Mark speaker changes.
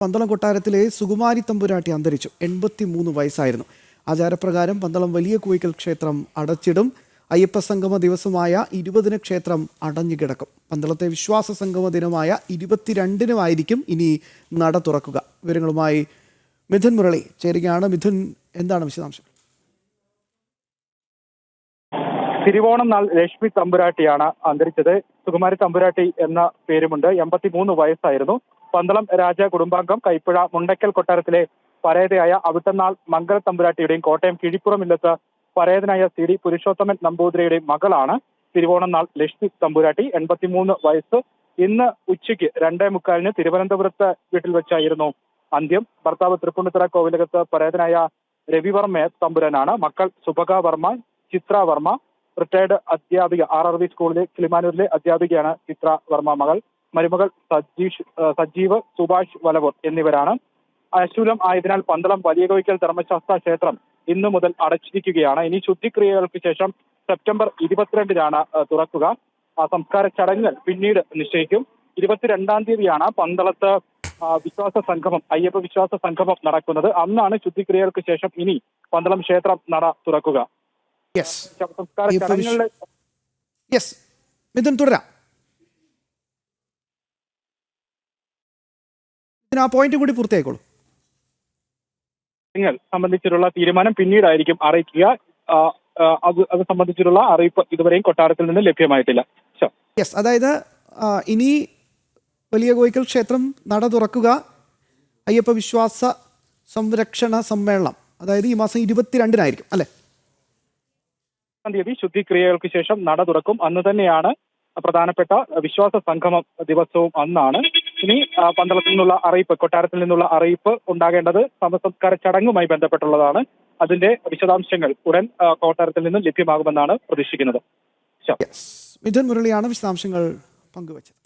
Speaker 1: പന്തളം കൊട്ടാരത്തിലെ സുകുമാരി തമ്പുരാട്ടി അന്തരിച്ചു. 83 വയസ്സായിരുന്നു. ആചാരപ്രകാരം പന്തളം വലിയ കോയിക്കൽ ക്ഷേത്രം അടച്ചിടും. അയ്യപ്പ സംഗമ ദിവസമായ 20-ന് ക്ഷേത്രം അടഞ്ഞുകിടക്കും. പന്തളത്തെ വിശ്വാസ സംഗമ ദിനമായ 22-നായിരിക്കും ഇനി നട തുറക്കുക. വിവരങ്ങളുമായി മിഥുൻ മുരളി ചേരുകയാണ്. മിഥുൻ, എന്താണ് വിശദാംശം?
Speaker 2: തിരുവോണം നാൾ ലക്ഷ്മി തമ്പുരാട്ടിയാണ് അന്തരിച്ചത്. സുകുമാരി തമ്പുരാട്ടി എന്ന പേരുമുണ്ട്. 83 വയസ്സായിരുന്നു. പന്തളം രാജ കുടുംബാംഗം കൈപ്പുഴ മുണ്ടക്കൽ കൊട്ടാരത്തിലെ പരേതയായ അവിട്ടനാൾ മംഗല തമ്പുരാട്ടിയുടെയും കോട്ടയം കിഴിപ്പുറമില്ലത്ത് പരേതനായ CD പുരുഷോത്തമൻ നമ്പൂതിരിയുടെയും മകളാണ് തിരുവോണം നാൾ ലക്ഷ്മി തമ്പുരാട്ടി. 83 വയസ്സ്. ഇന്ന് ഉച്ചയ്ക്ക് 2:45 തിരുവനന്തപുരത്ത് വീട്ടിൽ വെച്ചായിരുന്നു അന്ത്യം. ഭർത്താവ് തൃപ്പൂണിത്തുറ കോവിലകത്ത് പരേതനായ രവിവർമ്മ തമ്പുരാനാണ്. മക്കൾ സുഭഗ വർമ്മ, ചിത്ര വർമ്മ, റിട്ടയർഡ് അധ്യാപിക, RRV സ്കൂളിലെ കിളിമാനൂരിലെ അധ്യാപികയാണ് ചിത്ര വർമ്മ മകൾ. മരുമകൾ സജീവ്, സുഭാഷ് വലവൂർ എന്നിവരാണ്. അശൂലം ആയതിനാൽ പന്തളം വലിയ കോയിക്കൽ ധർമ്മശാസ്ത്ര ക്ഷേത്രം ഇന്നു മുതൽ അടച്ചിരിക്കുകയാണ്. ഇനി ശുദ്ധിക്രിയകൾക്ക് ശേഷം സെപ്റ്റംബർ 22-നാണ് തുറക്കുക. സംസ്കാര ചടങ്ങുകൾ പിന്നീട് നിശ്ചയിക്കും. 22-ാം തീയതിയാണ് പന്തളത്ത് വിശ്വാസ സംഗമം, അയ്യപ്പ വിശ്വാസ സംഗമം നടക്കുന്നത്. അന്നാണ് ശുദ്ധിക്രിയകൾക്ക് ശേഷം ഇനി പന്തളം ക്ഷേത്രം നട തുറക്കുക. സംസ്കാര ചടങ്ങുകളിലെ
Speaker 1: മിഥുൻ തുടരാം. ആ പോയിന്റ് കൂടി പൂർത്തിയായിക്കോളൂ.
Speaker 2: സംബന്ധിച്ചിട്ടുള്ള തീരുമാനം പിന്നീടായിരിക്കും അറിയിക്കുക. അത് സംബന്ധിച്ചിട്ടുള്ള അറിയിപ്പ് ഇതുവരെയും കൊട്ടാരത്തിൽ നിന്ന് ലഭ്യമായിട്ടില്ല.
Speaker 1: അതായത് ഇനി വലിയ കോയിക്കൽ ക്ഷേത്രം നട തുറക്കുക. അയ്യപ്പ വിശ്വാസ സംരക്ഷണ സമ്മേളനം അതായത് ഈ മാസം 22-നായിരിക്കും അല്ലെ?
Speaker 2: തീയതി ശുദ്ധിക്രിയകൾക്ക് ശേഷം നട തുറക്കും. അന്ന് തന്നെയാണ് പ്രധാനപ്പെട്ട വിശ്വാസ സംഗമം ദിവസവും അന്നാണ്. ഇനി പന്തളത്തിൽ നിന്നുള്ള അറിയിപ്പ്, കൊട്ടാരത്തിൽ നിന്നുള്ള അറിയിപ്പ് ഉണ്ടാകേണ്ടത് ശവസംസ്കാര ചടങ്ങുമായി ബന്ധപ്പെട്ടുള്ളതാണ്. അതിന്റെ വിശദാംശങ്ങൾ ഉടൻ കൊട്ടാരത്തിൽ നിന്ന് ലഭ്യമാകുമെന്നാണ് പ്രതീക്ഷിക്കുന്നത്.
Speaker 1: മിഥുൻ മുരളിയാണ് വിശദാംശങ്ങൾ പങ്കുവച്ചത്.